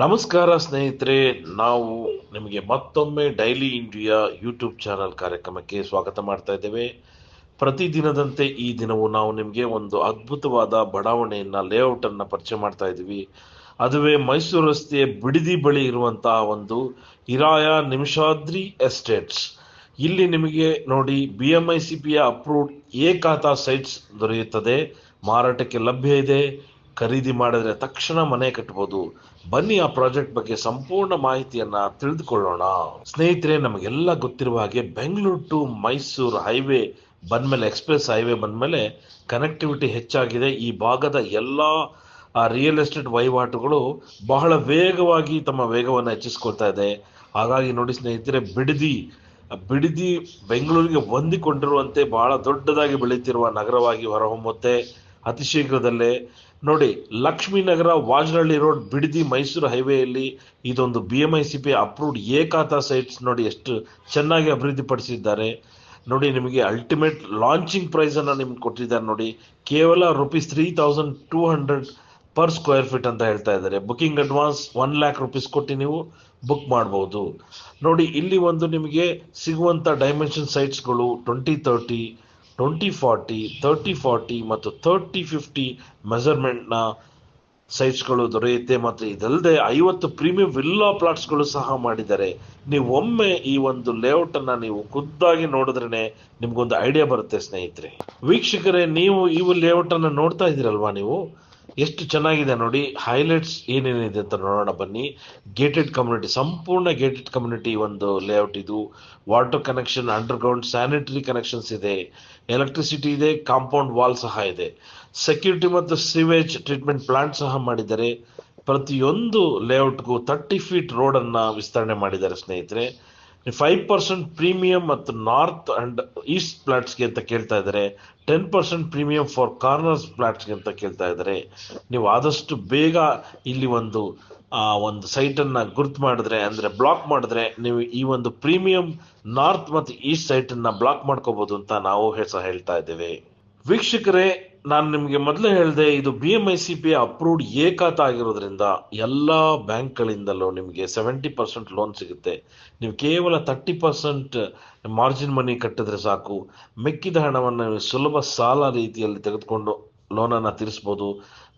ನಮಸ್ಕಾರ ಸ್ನೇಹಿತರೆ, ನಾವು ನಿಮಗೆ ಮತ್ತೊಮ್ಮೆ ಡೈಲಿ ಇಂಡಿಯಾ ಯೂಟ್ಯೂಬ್ ಚಾನಲ್ ಕಾರ್ಯಕ್ರಮಕ್ಕೆ ಸ್ವಾಗತ ಮಾಡ್ತಾ ಇದ್ದೇವೆ. ಪ್ರತಿದಿನದಂತೆ ಈ ದಿನವೂ ನಾವು ನಿಮಗೆ ಒಂದು ಅದ್ಭುತವಾದ ಬಡಾವಣೆಯನ್ನ ಲೇಔಟ್ ಅನ್ನ ಪರಿಚಯ ಮಾಡ್ತಾ ಇದ್ದೀವಿ. ಅದುವೇ ಮೈಸೂರು ರಸ್ತೆಯ ಬಿಡದಿ ಬಳಿ ಇರುವಂತಹ ಒಂದು ಹಿರಾಯ ನಿಮಿಷಾದ್ರಿ ಎಸ್ಟೇಟ್ಸ್. ಇಲ್ಲಿ ನಿಮಗೆ ನೋಡಿ BMICPಯ ಅಪ್ರೂವ್ಡ್ ಖಾತಾ ಸೈಟ್ಸ್ ದೊರೆಯುತ್ತದೆ, ಮಾರಾಟಕ್ಕೆ ಲಭ್ಯ ಇದೆ. ಖರೀದಿ ಮಾಡಿದ್ರೆ ತಕ್ಷಣ ಮನೆ ಕಟ್ಟಬಹುದು. ಬನ್ನಿ ಆ ಪ್ರಾಜೆಕ್ಟ್ ಬಗ್ಗೆ ಸಂಪೂರ್ಣ ಮಾಹಿತಿಯನ್ನ ತಿಳಿದುಕೊಳ್ಳೋಣ. ಸ್ನೇಹಿತರೆ, ನಮಗೆಲ್ಲ ಗೊತ್ತಿರುವ ಹಾಗೆ ಬೆಂಗಳೂರು ಟು ಮೈಸೂರು ಹೈವೇ ಬಂದ್ಮೇಲೆ, ಎಕ್ಸ್ಪ್ರೆಸ್ ಹೈವೇ ಬಂದ್ಮೇಲೆ ಕನೆಕ್ಟಿವಿಟಿ ಹೆಚ್ಚಾಗಿದೆ. ಈ ಭಾಗದ ಎಲ್ಲ ರಿಯಲ್ ಎಸ್ಟೇಟ್ ವಹಿವಾಟುಗಳು ಬಹಳ ವೇಗವಾಗಿ ತಮ್ಮ ವೇಗವನ್ನು ಹೆಚ್ಚಿಸ್ಕೊಳ್ತಾ ಇದೆ. ಹಾಗಾಗಿ ನೋಡಿ ಸ್ನೇಹಿತರೆ, ಬಿಡದಿ ಬೆಂಗಳೂರಿಗೆ ಹೊಂದಿಕೊಂಡಿರುವಂತೆ ಬಹಳ ದೊಡ್ಡದಾಗಿ ಬೆಳೆಯುತ್ತಿರುವ ನಗರವಾಗಿ ಹೊರಹೊಮ್ಮುತ್ತೆ ಅತಿ ಶೀಘ್ರದಲ್ಲೇ. ನೋಡಿ, ಲಕ್ಷ್ಮೀನಗರ, ವಾಜನಹಳ್ಳಿ ರೋಡ್, ಬಿಡದಿ, ಮೈಸೂರು ಹೈವೇಯಲ್ಲಿ ಇದೊಂದು BMICP ಅಪ್ರೂವ್ಡ್ ಖಾತಾ ಸೈಟ್ಸ್. ನೋಡಿ ಎಷ್ಟು ಚೆನ್ನಾಗಿ ಅಭಿವೃದ್ಧಿಪಡಿಸಿದ್ದಾರೆ. ನೋಡಿ, ನಿಮಗೆ ಅಲ್ಟಿಮೇಟ್ ಲಾಂಚಿಂಗ್ ಪ್ರೈಸ್ ಅನ್ನ ನಿಮ್ಗೆ ಕೊಟ್ಟಿದ್ದಾರೆ. ನೋಡಿ, ಕೇವಲ ₹3200 ಪರ್ ಸ್ಕ್ವೇರ್ ಫೀಟ್ ಅಂತ ಹೇಳ್ತಾ ಇದ್ದಾರೆ. ಬುಕಿಂಗ್ ಅಡ್ವಾನ್ಸ್ 1 lakh rupees ಕೊಟ್ಟು ನೀವು ಬುಕ್ ಮಾಡಬಹುದು. ನೋಡಿ, ಇಲ್ಲಿ ಒಂದು ನಿಮಗೆ ಸಿಗುವಂತ ಡೈಮೆನ್ಷನ್ ಸೈಟ್ಸ್ಗಳು 2030, 2040, 3040 ಮತ್ತು 3050 ಮೆಜರ್ಮೆಂಟ್ನ ಸೈಟ್ಸ್ಗಳು ದೊರೆಯುತ್ತೆ. ಮತ್ತು ಇದಲ್ಲದೆ 50 ಪ್ರೀಮಿಯಂ ವಿಲ್ಲಾ ಪ್ಲಾಟ್ಸ್ಗಳು ಸಹ ಮಾಡಿದ್ದಾರೆ. ನೀವು ಒಮ್ಮೆ ಈ ಒಂದು ಲೇಔಟ್ ಅನ್ನ ನೀವು ಖುದ್ದಾಗಿ ನೋಡಿದ್ರೇನೆ ನಿಮ್ಗೊಂದು ಐಡಿಯಾ ಬರುತ್ತೆ ಸ್ನೇಹಿತರೆ. ವೀಕ್ಷಕರೇ, ನೀವು ಈ ಲೇಔಟ್ ಅನ್ನ ನೋಡ್ತಾ ಇದ್ದೀರಲ್ವಾ, ನೀವು ಎಷ್ಟು ಚೆನ್ನಾಗಿದೆ ನೋಡಿ. ಹೈಲೈಟ್ಸ್ ಏನೇನಿದೆ ಅಂತ ನೋಡೋಣ ಬನ್ನಿ. ಗೇಟೆಡ್ ಕಮ್ಯುನಿಟಿ, ಸಂಪೂರ್ಣ ಗೇಟೆಡ್ ಕಮ್ಯುನಿಟಿ ಒಂದು ಲೇಔಟ್ ಇದು. Water connection, underground sanitary connections ಇದೆ, ಎಲೆಕ್ಟ್ರಿಸಿಟಿ ಇದೆ, ಕಾಂಪೌಂಡ್ ವಾಲ್ ಸಹ ಇದೆ, ಸೆಕ್ಯೂರಿಟಿ ಮತ್ತು ಸಿವೇಜ್ ಟ್ರೀಟ್ಮೆಂಟ್ ಪ್ಲಾಂಟ್ ಸಹ ಮಾಡಿದ್ದಾರೆ. ಪ್ರತಿಯೊಂದು ಲೇಔಟ್ಗೂ 30 ಫೀಟ್ ರೋಡ್ ಅನ್ನ ವಿಸ್ತರಣೆ ಮಾಡಿದ್ದಾರೆ ಸ್ನೇಹಿತರೆ. 5% ಪ್ರೀಮಿಯಂ ಮತ್ತು ನಾರ್ತ್ ಅಂಡ್ ಈಸ್ಟ್ ಪ್ಲಾಟ್ಸ್ಗೆ ಅಂತ ಕೇಳ್ತಾ ಇದ್ದಾರೆ. 10% ಪ್ರೀಮಿಯಂ ಫಾರ್ ಕಾರ್ನರ್ಸ್ ಪ್ಲಾಟ್ಸ್ಗೆ ಅಂತ ಕೇಳ್ತಾ ಇದ್ದಾರೆ. ನೀವು ಆದಷ್ಟು ಬೇಗ ಇಲ್ಲಿ ಒಂದು ಸೈಟ್ ಅನ್ನ ಗುರ್ತು ಮಾಡಿದ್ರೆ, ಅಂದ್ರೆ ಬ್ಲಾಕ್ ಮಾಡಿದ್ರೆ, ನೀವು ಈ ಒಂದು ಪ್ರೀಮಿಯಂ ನಾರ್ತ್ ಮತ್ತು ಈಸ್ಟ್ ಸೈಟ್ ಅನ್ನ ಬ್ಲಾಕ್ ಮಾಡ್ಕೋಬಹುದು ಅಂತ ನಾವು ಸಹ ಹೇಳ್ತಾ ಇದ್ದೇವೆ. ವೀಕ್ಷಕರೇ, ನಾನು ನಿಮಗೆ ಮೊದಲೇ ಹೇಳಿದೆ, ಇದು BMICP ಅಪ್ರೂವ್ಡ್ ಖಾತಾ ಆಗಿರೋದ್ರಿಂದ ಎಲ್ಲಾ ಬ್ಯಾಂಕ್ಗಳಿಂದಲೂ ನಿಮಗೆ 70% ಲೋನ್ ಸಿಗುತ್ತೆ. ನೀವು ಕೇವಲ 30% ಮಾರ್ಜಿನ್ ಮನಿ ಕಟ್ಟಿದ್ರೆ ಸಾಕು. ಮಿಕ್ಕಿದ ಹಣವನ್ನು ನೀವು ಸುಲಭ ಸಾಲ ರೀತಿಯಲ್ಲಿ ತೆಗೆದುಕೊಂಡು ಲೋನನ್ನು ತೀರಿಸಬಹುದು.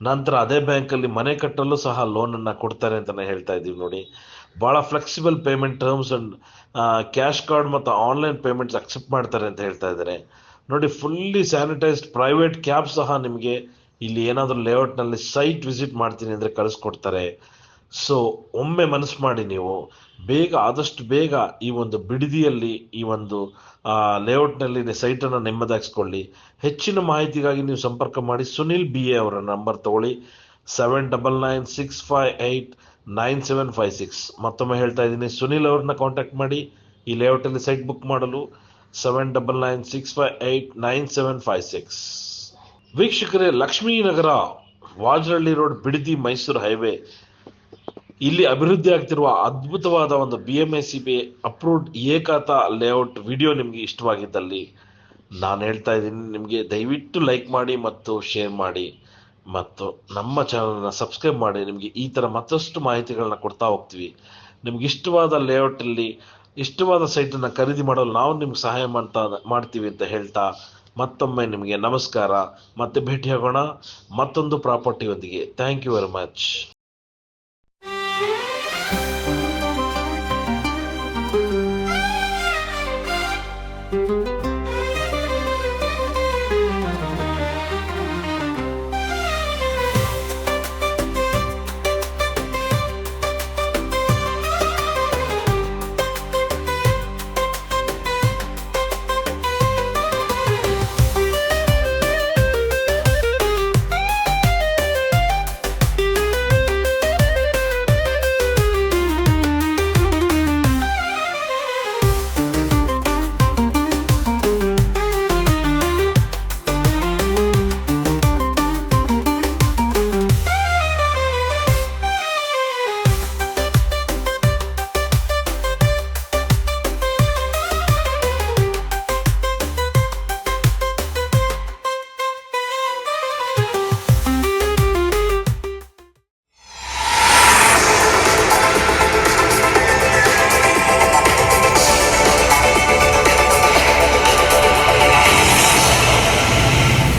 ನಂತರ ಅದೇ ಬ್ಯಾಂಕಲ್ಲಿ ಮನೆ ಕಟ್ಟಲು ಸಹ ಲೋನನ್ನು ಕೊಡ್ತಾರೆ ಅಂತಲೇ ಹೇಳ್ತಾ ಇದ್ದೀವಿ. ನೋಡಿ, ಭಾಳ flexible payment terms and cash card ಮತ್ತು ಆನ್ಲೈನ್ ಪೇಮೆಂಟ್ಸ್ ಅಕ್ಸೆಪ್ಟ್ ಮಾಡ್ತಾರೆ ಅಂತ ಹೇಳ್ತಾ ಇದ್ದಾರೆ. ನೋಡಿ, ಫುಲ್ಲಿ ಸ್ಯಾನಿಟೈಸ್ಡ್ ಪ್ರೈವೇಟ್ ಕ್ಯಾಬ್ ಸಹ ನಿಮಗೆ ಇಲ್ಲಿ ಏನಾದರೂ ಲೇಔಟ್ನಲ್ಲಿ ಸೈಟ್ ವಿಸಿಟ್ ಮಾಡ್ತೀನಿ ಅಂದರೆ ಕಳಿಸ್ಕೊಡ್ತಾರೆ. ಸೊ ಒಮ್ಮೆ ಮನಸ್ಸು ಮಾಡಿ, ನೀವು ಆದಷ್ಟು ಬೇಗ ಈ ಒಂದು ಬಿಡದಿಯಲ್ಲಿ ಈ ಒಂದು ಲೇಔಟ್ನಲ್ಲಿ ಸೈಟನ್ನು ನೆಮ್ಮದಾಗಿಸ್ಕೊಳ್ಳಿ. ಹೆಚ್ಚಿನ ಮಾಹಿತಿಗಾಗಿ ನೀವು ಸಂಪರ್ಕ ಮಾಡಿ ಸುನಿಲ್ BA ಅವರ ನಂಬರ್ ತಗೊಳ್ಳಿ, 7996589756. ಮತ್ತೊಮ್ಮೆ ಹೇಳ್ತಾ ಇದ್ದೀನಿ, ಸುನಿಲ್ ಅವ್ರನ್ನ ಕಾಂಟ್ಯಾಕ್ಟ್ ಮಾಡಿ ಈ ಲೇಔಟಲ್ಲಿ ಸೈಟ್ ಬುಕ್ ಮಾಡಲು 7996589756. ವೀಕ್ಷಕರೇ, ಲಕ್ಷ್ಮೀನಗರ, ವಾಜನಹಳ್ಳಿ ರೋಡ್, ಬಿಡದಿ, ಮೈಸೂರು ಹೈವೇ ಇಲ್ಲಿ ಅಭಿವೃದ್ಧಿ ಆಗ್ತಿರುವ ಅದ್ಭುತವಾದ ಒಂದು BMICP ಅಪ್ರೂವ್ಡ್ ಖಾತಾ ಲೇಔಟ್ ವಿಡಿಯೋ ನಿಮಗೆ ಇಷ್ಟವಾಗಿದ್ದಲ್ಲಿ ನಾನು ಹೇಳ್ತಾ ಇದ್ದೀನಿ, ನಿಮಗೆ ದಯವಿಟ್ಟು ಲೈಕ್ ಮಾಡಿ ಮತ್ತು ಶೇರ್ ಮಾಡಿ ಮತ್ತು ನಮ್ಮ ಚಾನಲ್ನ ಸಬ್ಸ್ಕ್ರೈಬ್ ಮಾಡಿ. ನಿಮಗೆ ಈ ಥರ ಮತ್ತಷ್ಟು ಮಾಹಿತಿಗಳನ್ನ ಕೊಡ್ತಾ ಹೋಗ್ತೀವಿ. ನಿಮ್ಗೆ ಇಷ್ಟವಾದ ಲೇಔಟಲ್ಲಿ ಇಷ್ಟವಾದ ಸೈಟನ್ನು ಖರೀದಿ ಮಾಡಲು ನಾವು ನಿಮ್ಗೆ ಸಹಾಯ ಮಾಡ್ತೀವಿ ಅಂತ ಹೇಳ್ತಾ ಮತ್ತೊಮ್ಮೆ ನಿಮಗೆ ನಮಸ್ಕಾರ. ಮತ್ತೆ ಭೇಟಿಯಾಗೋಣ ಮತ್ತೊಂದು ಪ್ರಾಪರ್ಟಿಯೊಂದಿಗೆ. Thank you very much.